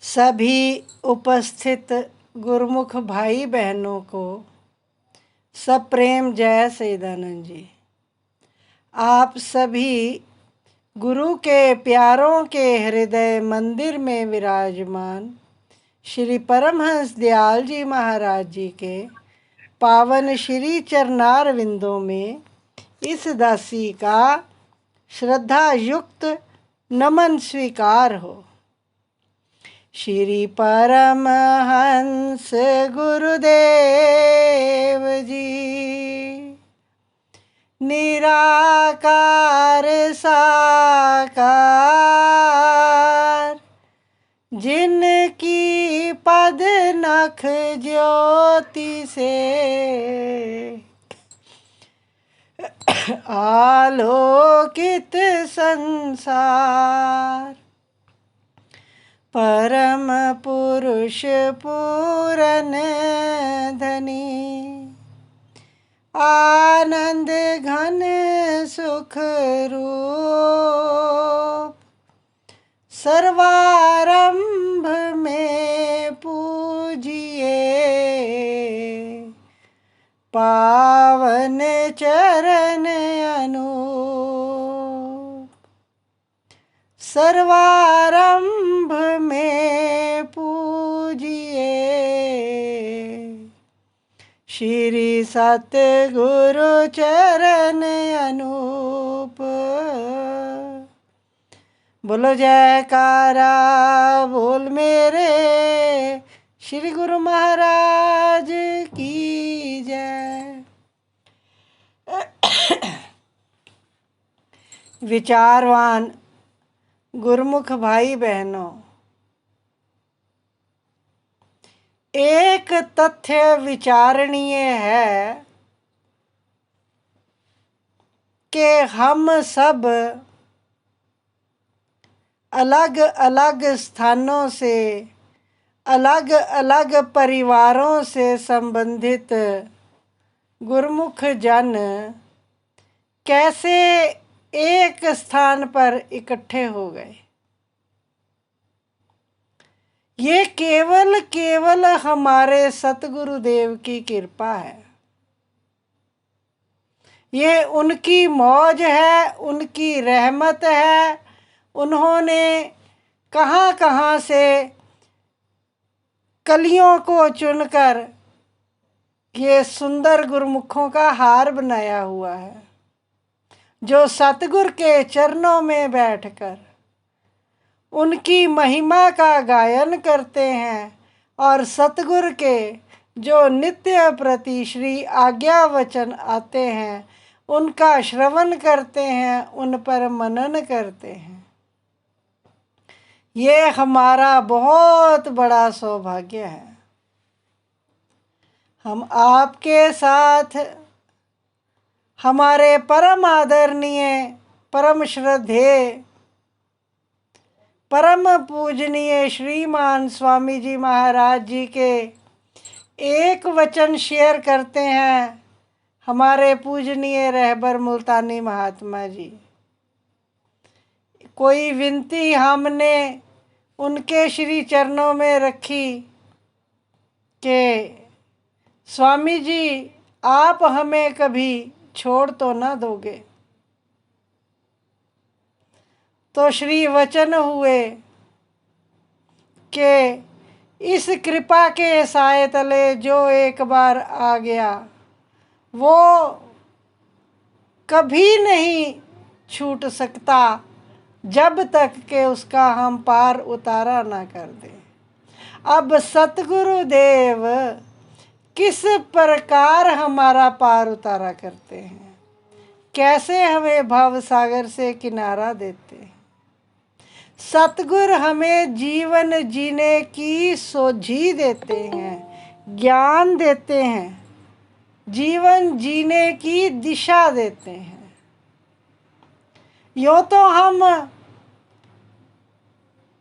सभी उपस्थित गुरुमुख भाई बहनों को सप्रेम जय सच्चिदानंद जी। आप सभी गुरु के प्यारों के हृदय मंदिर में विराजमान श्री परमहंस दयाल जी महाराज जी के पावन श्री चरणार विंदों में इस दासी का श्रद्धा युक्त नमन स्वीकार हो। श्री परमहंस गुरुदेव जी निराकार साकार, जिनकी पद नख ज्योति से आलोकित संसार, परम पुरुष पूरन धनी, आनंद घन सुख रूप, सर्वारंभ में पूजिए पावन चरण अनूप, सर्वारंभ में पूजिए श्री सतगुरु चरण अनूप। बोलो जयकारा बोल मेरे श्री गुरु महाराज की जय। विचारवान गुरुमुख भाई बहनों, एक तथ्य विचारणीय है कि हम सब अलग अलग स्थानों से, अलग अलग परिवारों से संबंधित गुरुमुख जन कैसे एक स्थान पर इकट्ठे हो गए। ये केवल हमारे सतगुरुदेव की कृपा है। ये उनकी मौज है, उनकी रहमत है। उन्होंने कहाँ कहाँ से कलियों को चुनकर ये सुंदर गुरुमुखों का हार बनाया हुआ है, जो सतगुरु के चरणों में बैठकर उनकी महिमा का गायन करते हैं और सतगुरु के जो नित्य प्रति श्री आज्ञा वचन आते हैं उनका श्रवण करते हैं, उन पर मनन करते हैं। ये हमारा बहुत बड़ा सौभाग्य है। हम आपके साथ हमारे परम आदरणीय, परम श्रद्धेय, परम पूजनीय श्रीमान स्वामी जी महाराज जी के एक वचन शेयर करते हैं। हमारे पूजनीय रहबर मुल्तानी महात्मा जी, कोई विनती हमने उनके श्री चरणों में रखी कि स्वामी जी आप हमें कभी छोड़ तो ना दोगे। तो श्री वचन हुए कि इस कृपा के साए तले जो एक बार आ गया वो कभी नहीं छूट सकता जब तक कि उसका हम पार उतारा ना कर दें। अब सतगुरु देव किस प्रकार हमारा पार उतारा करते हैं, कैसे हमें भव सागर से किनारा देते हैं। सतगुरु हमें जीवन जीने की सोझी देते हैं, ज्ञान देते हैं, जीवन जीने की दिशा देते हैं। यूँ तो हम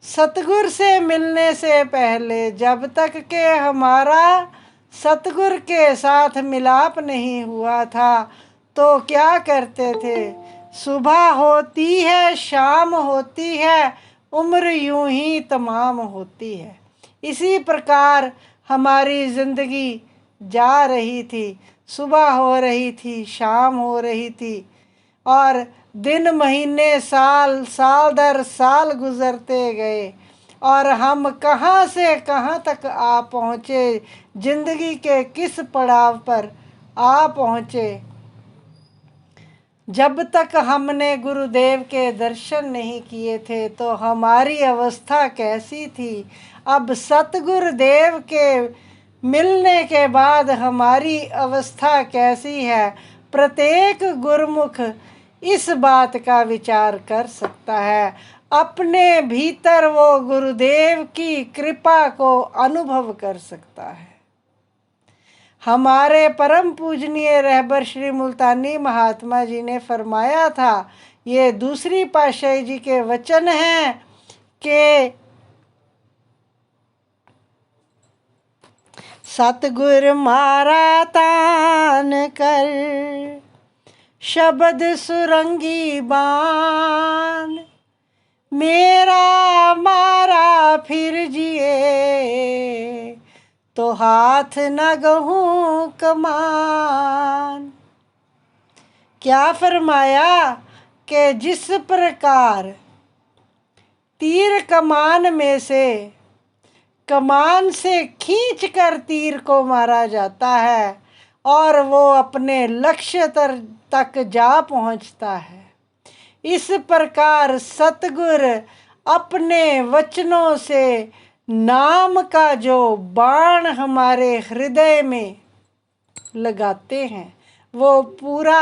सतगुरु से मिलने से पहले, जब तक के हमारा सतगुरु के साथ मिलाप नहीं हुआ था, तो क्या करते थे, सुबह होती है शाम होती है उम्र यूं ही तमाम होती है। इसी प्रकार हमारी ज़िंदगी जा रही थी। सुबह हो रही थी, शाम हो रही थी, और दिन महीने साल साल दर साल गुजरते गए, और हम कहाँ से कहाँ तक आ पहुँचे, जिंदगी के किस पड़ाव पर आ पहुँचे। जब तक हमने गुरुदेव के दर्शन नहीं किए थे तो हमारी अवस्था कैसी थी। अब सतगुरुदेव के मिलने के बाद हमारी अवस्था कैसी है, प्रत्येक गुरुमुख इस बात का विचार कर सकता है। अपने भीतर वो गुरुदेव की कृपा को अनुभव कर सकता है। हमारे परम पूजनीय रहबर श्री मुल्तानी महात्मा जी ने फरमाया था, ये दूसरी पातशाही जी के वचन हैं कि सतगुर मारा तान कर शब्द सुरंगी बान, मेरा मारा फिर जिए तो हाथ न गहूँ कमान। क्या फरमाया कि जिस प्रकार तीर कमान में से कमान से खींच कर तीर को मारा जाता है और वो अपने लक्ष्य तक जा पहुंचता है, इस प्रकार सतगुर अपने वचनों से नाम का जो बाण हमारे हृदय में लगाते हैं वो पूरा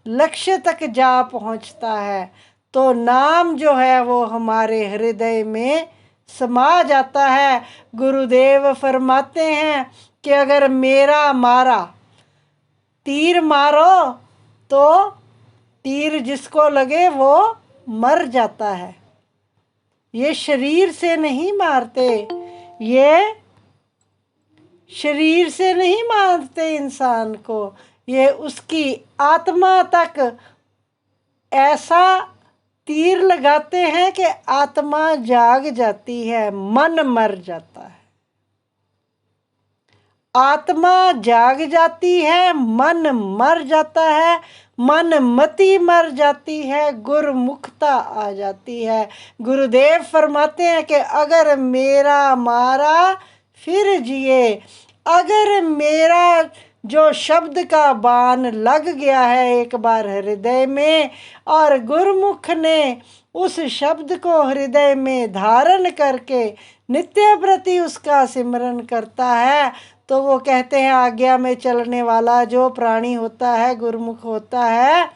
लक्ष्य तक जा पहुंचता है। तो नाम जो है वो हमारे हृदय में समा जाता है। गुरुदेव फरमाते हैं कि अगर मेरा मारा तीर मारो तो तीर जिसको लगे वो मर जाता है। ये शरीर से नहीं मारते, ये शरीर से नहीं मारते इंसान को, ये उसकी आत्मा तक ऐसा तीर लगाते हैं कि आत्मा जाग जाती है, मन मर जाता है। आत्मा जाग जाती है, मन मर जाता है, मन मति मर जाती है, गुरमुखता आ जाती है। गुरुदेव फरमाते हैं कि अगर मेरा मारा फिर जिए, अगर मेरा जो शब्द का बाण लग गया है एक बार हृदय में और गुरुमुख ने उस शब्द को हृदय में धारण करके नित्य प्रति उसका सिमरन करता है, तो वो कहते हैं आज्ञा में चलने वाला जो प्राणी होता है, गुरुमुख होता है,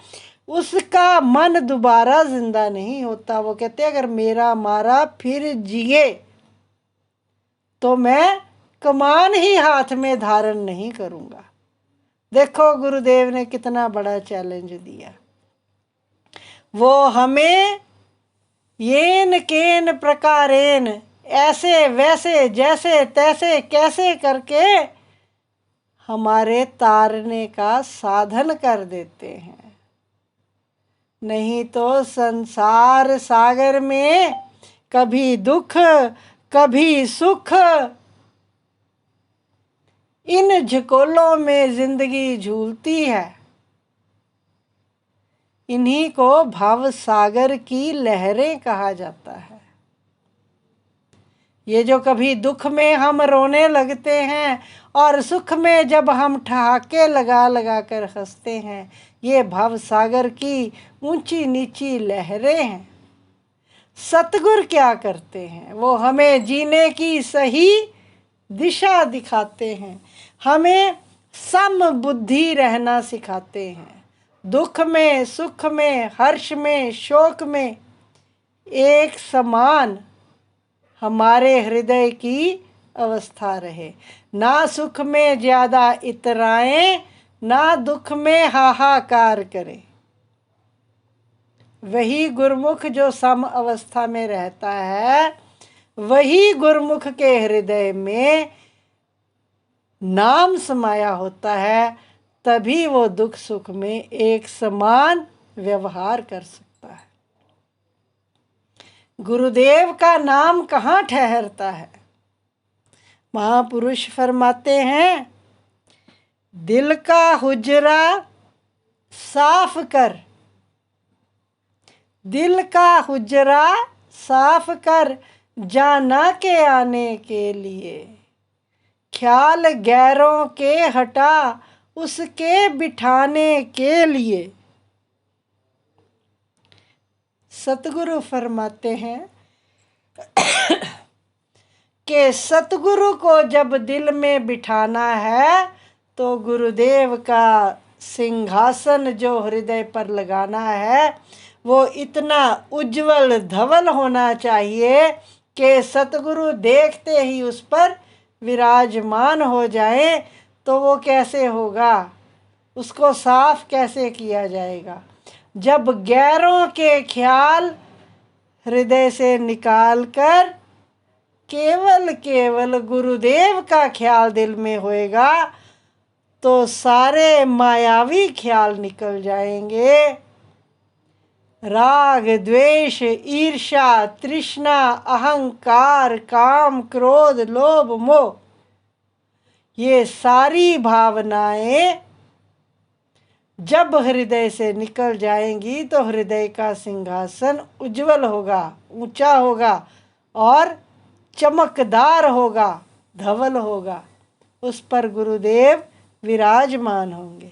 उसका मन दोबारा जिंदा नहीं होता। वो कहते हैं अगर मेरा मारा फिर जिए तो मैं कमान ही हाथ में धारण नहीं करूँगा। देखो गुरुदेव ने कितना बड़ा चैलेंज दिया। वो हमें येन केन प्रकारेन, ऐसे वैसे जैसे तैसे कैसे करके हमारे तारने का साधन कर देते हैं। नहीं तो संसार सागर में कभी दुख कभी सुख, इन झकोलों में जिंदगी झूलती है। इन्हीं को भव सागर की लहरें कहा जाता है। ये जो कभी दुख में हम रोने लगते हैं और सुख में जब हम ठहाके लगा लगा कर हंसते हैं, ये भव सागर की ऊंची नीची लहरें हैं। सतगुर क्या करते हैं, वो हमें जीने की सही दिशा दिखाते हैं, हमें सम बुद्धि रहना सिखाते हैं। दुख में सुख में हर्ष में शोक में एक समान हमारे हृदय की अवस्था रहे। ना सुख में ज़्यादा इतराएं, ना दुख में हाहाकार करें। वही गुरुमुख जो सम अवस्था में रहता है, वही गुरुमुख के हृदय में नाम समाया होता है, तभी वो दुख सुख में एक समान व्यवहार कर सकता है। गुरुदेव का नाम कहाँ ठहरता है। महापुरुष फरमाते हैं, दिल का हुजरा साफ कर, दिल का हुजरा साफ कर, जाना के आने के लिए, ख्याल गैरों के हटा उसके बिठाने के लिए। सतगुरु फरमाते हैं कि सतगुरु को जब दिल में बिठाना है तो गुरुदेव का सिंहासन जो हृदय पर लगाना है वो इतना उज्जवल धवल होना चाहिए कि सतगुरु देखते ही उस पर विराजमान हो जाएं। तो वो कैसे होगा, उसको साफ कैसे किया जाएगा, जब गैरों के ख्याल हृदय से निकाल कर केवल केवल गुरुदेव का ख्याल दिल में होएगा तो सारे मायावी ख्याल निकल जाएंगे। राग, द्वेष, ईर्ष्या, तृष्णा, अहंकार, काम, क्रोध, लोभ, मोह, ये सारी भावनाएं जब हृदय से निकल जाएंगी तो हृदय का सिंहासन उज्जवल होगा, ऊंचा होगा और चमकदार होगा, धवल होगा। उस पर गुरुदेव विराजमान होंगे।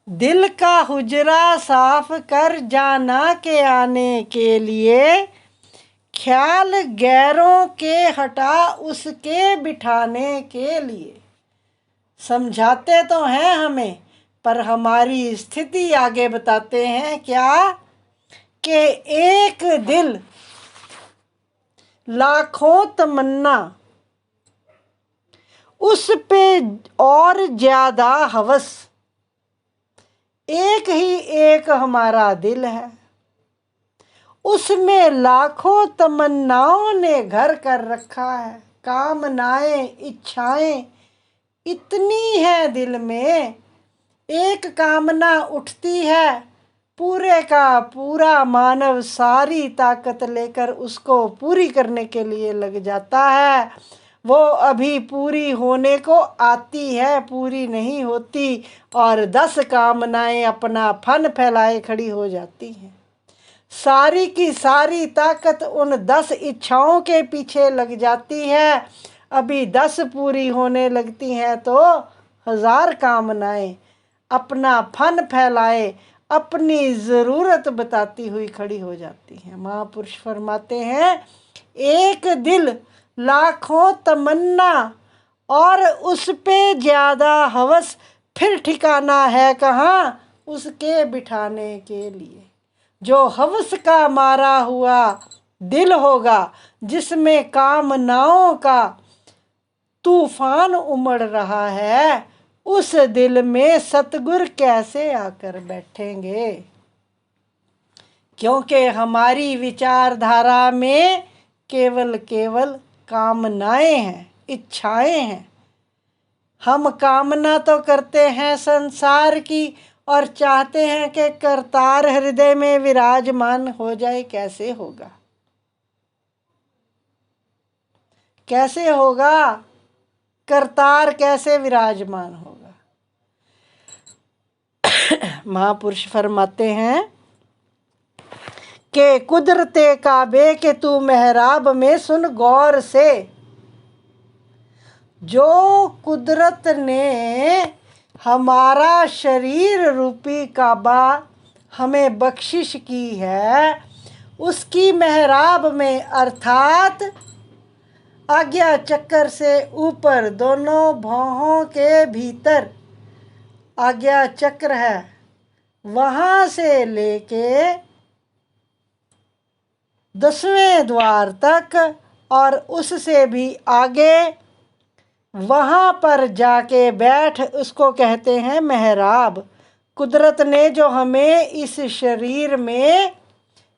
दिल का हुजरा साफ कर, जाना के आने के लिए, ख्याल गैरों के हटा उसके बिठाने के लिए। समझाते तो हैं हमें, पर हमारी स्थिति आगे बताते हैं क्या कि एक दिल लाखों तमन्ना, उस पे और ज्यादा हवस, एक ही एक हमारा दिल है, उसमें लाखों तमन्नाओं ने घर कर रखा है। कामनाएं, इच्छाएं इतनी है दिल में, एक कामना उठती है, पूरे का पूरा मानव सारी ताकत लेकर उसको पूरी करने के लिए लग जाता है। वो अभी पूरी होने को आती है, पूरी नहीं होती, और 10 कामनाएं अपना फन फैलाए खड़ी हो जाती हैं। सारी की सारी ताकत उन 10 इच्छाओं के पीछे लग जाती है। अभी 10 पूरी होने लगती हैं तो 1000 कामनाएं अपना फन फैलाए अपनी ज़रूरत बताती हुई खड़ी हो जाती हैं। महापुरुष फरमाते हैं, एक दिल लाखों तमन्ना और उस पे ज़्यादा हवस, फिर ठिकाना है कहाँ उसके बिठाने के लिए। जो हवस का मारा हुआ दिल होगा, जिसमें कामनाओं का तूफान उमड़ रहा है, उस दिल में सतगुरु कैसे आकर बैठेंगे। क्योंकि हमारी विचारधारा में केवल केवल कामनाएं हैं, इच्छाएं हैं। हम कामना तो करते हैं संसार की और चाहते हैं कि करतार हृदय में विराजमान हो जाए। कैसे होगा, कैसे होगा, करतार कैसे विराजमान होगा। महापुरुष फरमाते हैं कि कुदरते काबे के तू मेहराब में सुन गौर से। जो कुदरत ने हमारा शरीर रूपी काबा हमें बख्शिश की है, उसकी मेहराब में अर्थात आज्ञा चक्र से ऊपर दोनों भौहों के भीतर आज्ञा चक्र है, वहाँ से लेके 10वें द्वार तक और उससे भी आगे वहाँ पर जाके बैठ, उसको कहते हैं मेहराब। कुदरत ने जो हमें इस शरीर में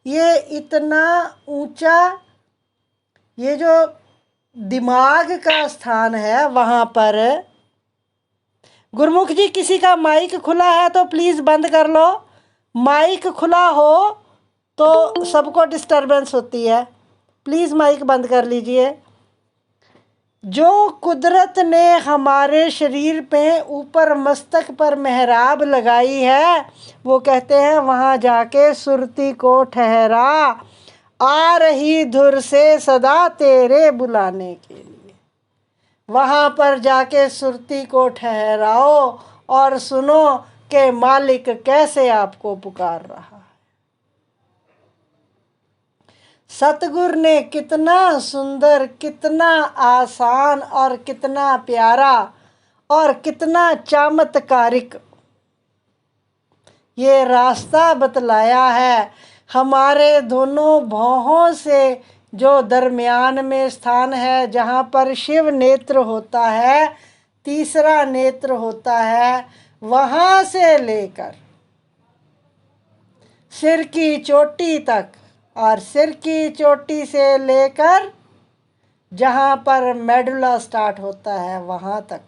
ये इतना ऊंचा, ये जो दिमाग का स्थान है वहाँ पर, गुरमुख जी किसी का माइक खुला है तो प्लीज़ बंद कर लो। माइक खुला हो तो सबको डिस्टरबेंस होती है, प्लीज़ माइक बंद कर लीजिए। जो कुदरत ने हमारे शरीर पे ऊपर मस्तक पर मेहराब लगाई है, वो कहते हैं वहाँ जाके सुरती को ठहरा, आ रही धुर से सदा तेरे बुलाने के लिए। वहाँ पर जाके सुरती को ठहराओ और सुनो कि मालिक कैसे आपको पुकार रहा है। सतगुरु ने कितना सुंदर, कितना आसान और कितना प्यारा और कितना चमत्कारिक ये रास्ता बतलाया है। हमारे दोनों भौहों से जो दरमियान में स्थान है, जहाँ पर शिव नेत्र होता है, तीसरा नेत्र होता है, वहाँ से लेकर सिर की चोटी तक और सिर की चोटी से लेकर जहाँ पर मेडुला स्टार्ट होता है वहाँ तक,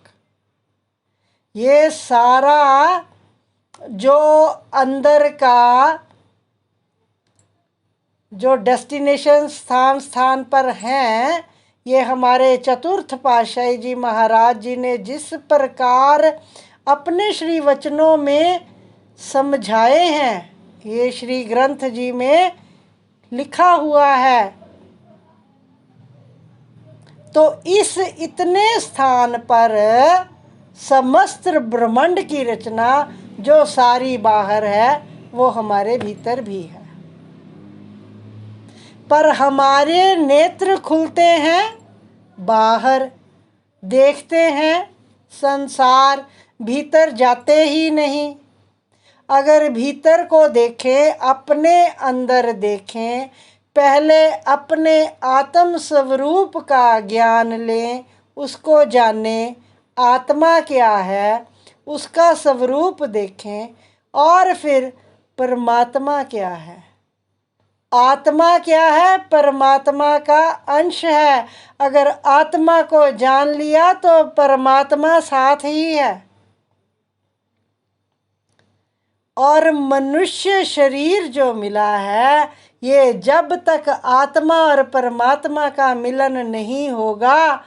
ये सारा जो अंदर का जो डेस्टिनेशन स्थान पर हैं, ये हमारे चतुर्थ पातशाही जी महाराज जी ने जिस प्रकार अपने श्री वचनों में समझाए हैं, ये श्री ग्रंथ जी में लिखा हुआ है। तो इस इतने स्थान पर समस्त ब्रह्मांड की रचना जो सारी बाहर है, वो हमारे भीतर भी है। पर हमारे नेत्र खुलते हैं बाहर, देखते हैं संसार, भीतर जाते ही नहीं। अगर भीतर को देखें, अपने अंदर देखें, पहले अपने आत्म स्वरूप का ज्ञान लें, उसको जानें, आत्मा क्या है उसका स्वरूप देखें, और फिर परमात्मा क्या है। आत्मा क्या है? परमात्मा का अंश है। अगर आत्मा को जान लिया तो परमात्मा साथ ही है। और मनुष्य शरीर जो मिला है, ये जब तक आत्मा और परमात्मा का मिलन नहीं होगा,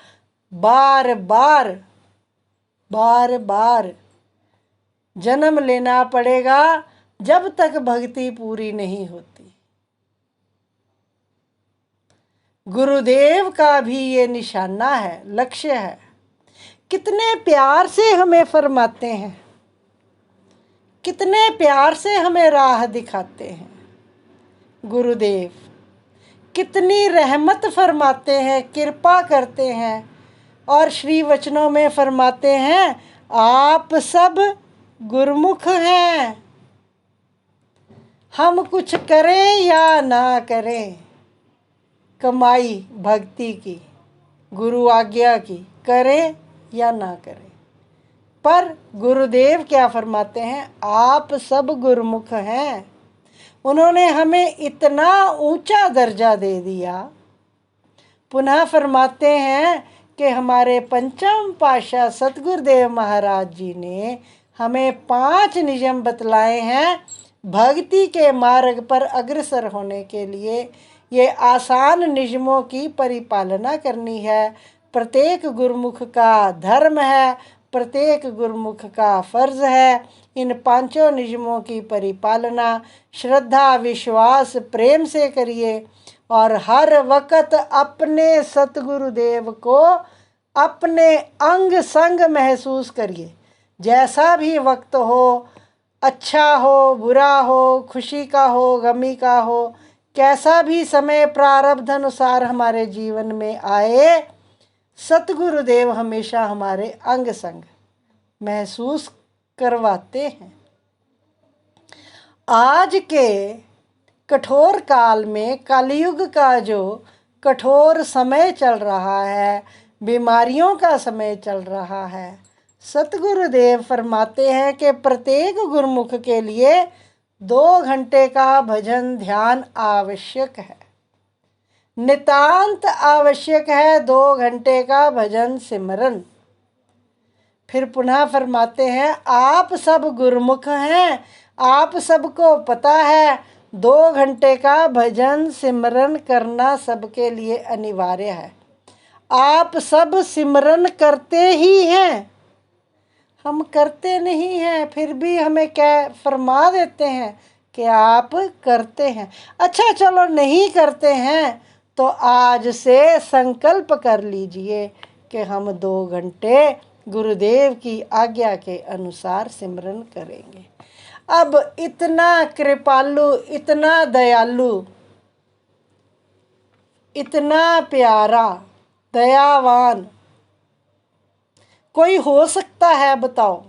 बार बार जन्म लेना पड़ेगा, जब तक भक्ति पूरी नहीं होती। गुरुदेव का भी ये निशाना है, लक्ष्य है। कितने प्यार से हमें फरमाते हैं, कितने प्यार से हमें राह दिखाते हैं। गुरुदेव कितनी रहमत फरमाते हैं, कृपा करते हैं, और श्री वचनों में फरमाते हैं आप सब गुरुमुख हैं। हम कुछ करें या ना करें, कमाई भक्ति की, गुरु आज्ञा की, करें या ना करें, पर गुरुदेव क्या फरमाते हैं? आप सब गुरुमुख हैं। उन्होंने हमें इतना ऊंचा दर्जा दे दिया। पुनः फरमाते हैं कि हमारे पंचम पातशाह सतगुरुदेव महाराज जी ने हमें 5 नियम बतलाए हैं भक्ति के मार्ग पर अग्रसर होने के लिए। ये आसान नियमों की परिपालना करनी है, प्रत्येक गुरुमुख का धर्म है, प्रत्येक गुरुमुख का फर्ज है। इन 5 नियमों की परिपालना श्रद्धा, विश्वास, प्रेम से करिए, और हर वक्त अपने सतगुरुदेव को अपने अंग संग महसूस करिए। जैसा भी वक्त हो, अच्छा हो, बुरा हो, खुशी का हो, गमी का हो, कैसा भी समय प्रारब्ध अनुसार हमारे जीवन में आए, सतगुरुदेव हमेशा हमारे अंग संग महसूस करवाते हैं। आज के कठोर काल में, कलयुग का जो कठोर समय चल रहा है, बीमारियों का समय चल रहा है, सतगुरुदेव फरमाते हैं कि प्रत्येक गुरुमुख के लिए 2 घंटे का भजन ध्यान आवश्यक है, नितांत आवश्यक है। 2 घंटे का भजन सिमरन। फिर पुनः फरमाते हैं आप सब गुरुमुख हैं। आप सबको पता है 2 घंटे का भजन सिमरन करना सबके लिए अनिवार्य है। आप सब सिमरन करते ही हैं, हम करते नहीं हैं, फिर भी हमें क्या फरमा देते हैं कि आप करते हैं। अच्छा चलो नहीं करते हैं तो आज से संकल्प कर लीजिए कि हम 2 घंटे गुरुदेव की आज्ञा के अनुसार सिमरन करेंगे। अब इतना कृपालु, इतना दयालु, इतना प्यारा, दयावान कोई हो सकता है बताओ?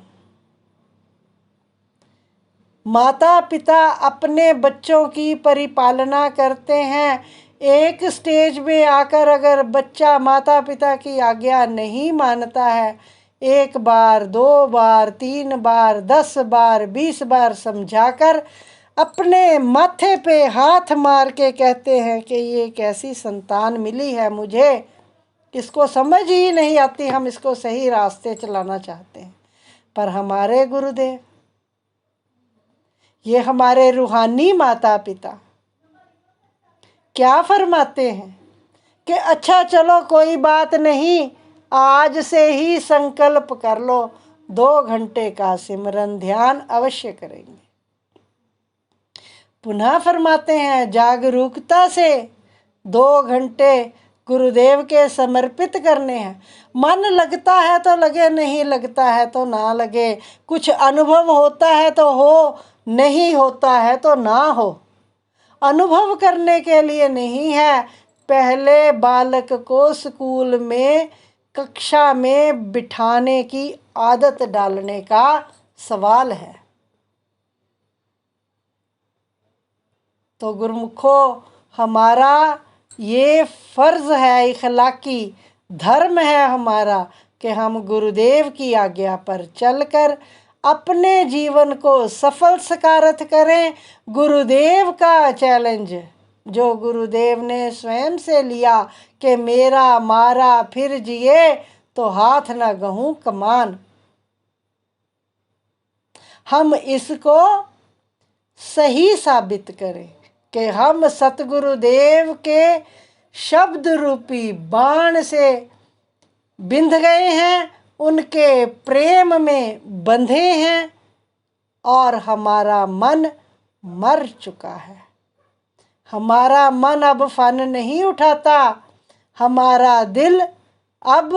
माता पिता अपने बच्चों की परिपालना करते हैं। एक स्टेज में आकर अगर बच्चा माता पिता की आज्ञा नहीं मानता है, 1 बार 2 बार 3 बार 10 बार 20 बार समझाकर अपने माथे पे हाथ मार के कहते हैं कि ये कैसी संतान मिली है मुझे, इसको समझ ही नहीं आती, हम इसको सही रास्ते चलाना चाहते हैं। पर हमारे गुरुदेव, ये हमारे रूहानी माता पिता क्या फरमाते हैं कि अच्छा चलो कोई बात नहीं, आज से ही संकल्प कर लो, 2 घंटे का सिमरन ध्यान अवश्य करेंगे। पुनः फरमाते हैं जागरूकता से 2 घंटे गुरुदेव के समर्पित करने हैं। मन लगता है तो लगे, नहीं लगता है तो ना लगे, कुछ अनुभव होता है तो हो, नहीं होता है तो ना हो। अनुभव करने के लिए नहीं है, पहले बालक को स्कूल में कक्षा में बिठाने की आदत डालने का सवाल है। तो गुरुमुखो, हमारा ये फर्ज है, इखलाकी धर्म है हमारा कि हम गुरुदेव की आज्ञा पर चलकर अपने जीवन को सफल सकारत करें। गुरुदेव का चैलेंज जो गुरुदेव ने स्वयं से लिया कि मेरा मारा फिर जिए तो हाथ न गहूं कमान, हम इसको सही साबित करें कि हम सतगुरुदेव के शब्द रूपी बाण से बिंध गए हैं, उनके प्रेम में बंधे हैं और हमारा मन मर चुका है। हमारा मन अब फन नहीं उठाता, हमारा दिल अब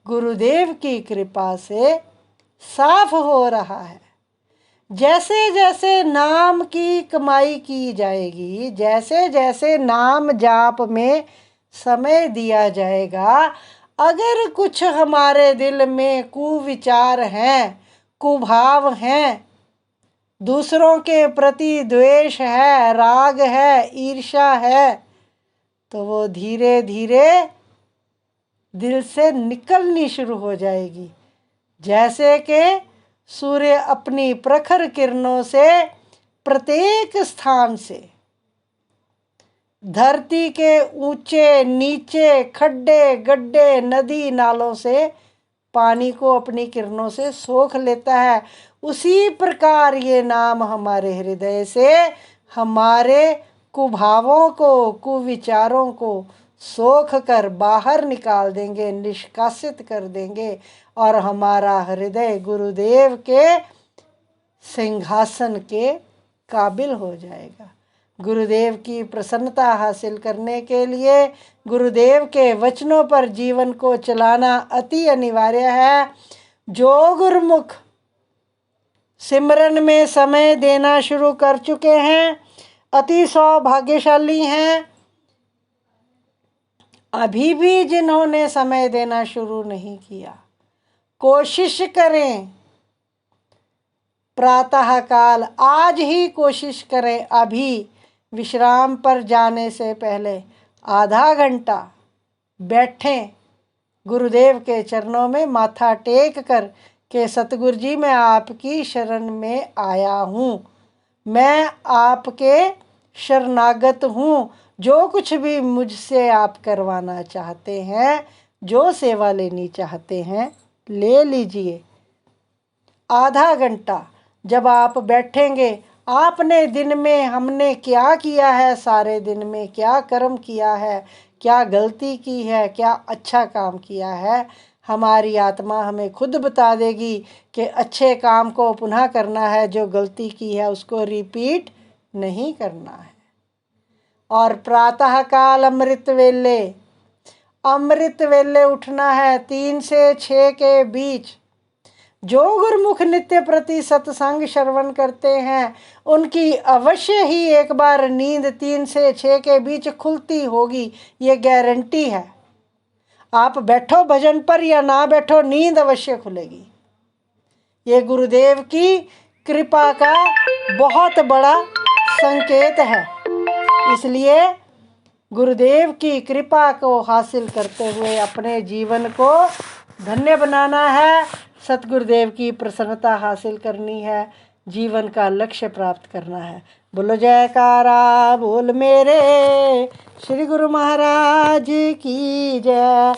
गुरुदेव की कृपा से साफ हो रहा है। जैसे जैसे नाम की कमाई की जाएगी, जैसे जैसे नाम जाप में समय दिया जाएगा, अगर कुछ हमारे दिल में कुविचार हैं, कुभाव हैं, दूसरों के प्रति द्वेष है, राग है, ईर्ष्या है, तो वो धीरे धीरे दिल से निकलनी शुरू हो जाएगी। जैसे कि सूर्य अपनी प्रखर किरणों से प्रत्येक स्थान से धरती के ऊंचे नीचे खड्डे गड्ढे नदी नालों से पानी को अपनी किरणों से सोख लेता है, उसी प्रकार ये नाम हमारे हृदय से हमारे कुभावों को, कुविचारों को सोख कर बाहर निकाल देंगे, निष्कासित कर देंगे और हमारा हृदय गुरुदेव के सिंहासन के काबिल हो जाएगा। गुरुदेव की प्रसन्नता हासिल करने के लिए गुरुदेव के वचनों पर जीवन को चलाना अति अनिवार्य है। जो गुरुमुख सिमरन में समय देना शुरू कर चुके हैं अति सौभाग्यशाली हैं। अभी भी जिन्होंने समय देना शुरू नहीं किया, कोशिश करें, प्रातः काल आज ही कोशिश करें, अभी विश्राम पर जाने से पहले आधा घंटा बैठें, गुरुदेव के चरणों में माथा टेक कर के सतगुरु जी मैं आपकी शरण में आया हूँ, मैं आपके शरणागत हूँ, जो कुछ भी मुझसे आप करवाना चाहते हैं, जो सेवा लेनी चाहते हैं ले लीजिए। आधा घंटा जब आप बैठेंगे, आपने दिन में हमने क्या किया है, सारे दिन में क्या कर्म किया है, क्या गलती की है, क्या अच्छा काम किया है। हमारी आत्मा हमें खुद बता देगी कि अच्छे काम को पुनः करना है, जो गलती की है उसको रिपीट नहीं करना है। और प्रातः काल अमृत वेले उठना है 3 से 6 के बीच। जो गुरुमुख नित्य प्रति सत्संग श्रवण करते हैं उनकी अवश्य ही एक बार नींद 3 से 6 के बीच खुलती होगी, ये गारंटी है। आप बैठो भजन पर या ना बैठो, नींद अवश्य खुलेगी। ये गुरुदेव की कृपा का बहुत बड़ा संकेत है। इसलिए गुरुदेव की कृपा को हासिल करते हुए अपने जीवन को धन्य बनाना है, सतगुरुदेव की प्रसन्नता हासिल करनी है, जीवन का लक्ष्य प्राप्त करना है। बोलो जयकारा बोल मेरे श्री गुरु महाराज की जय।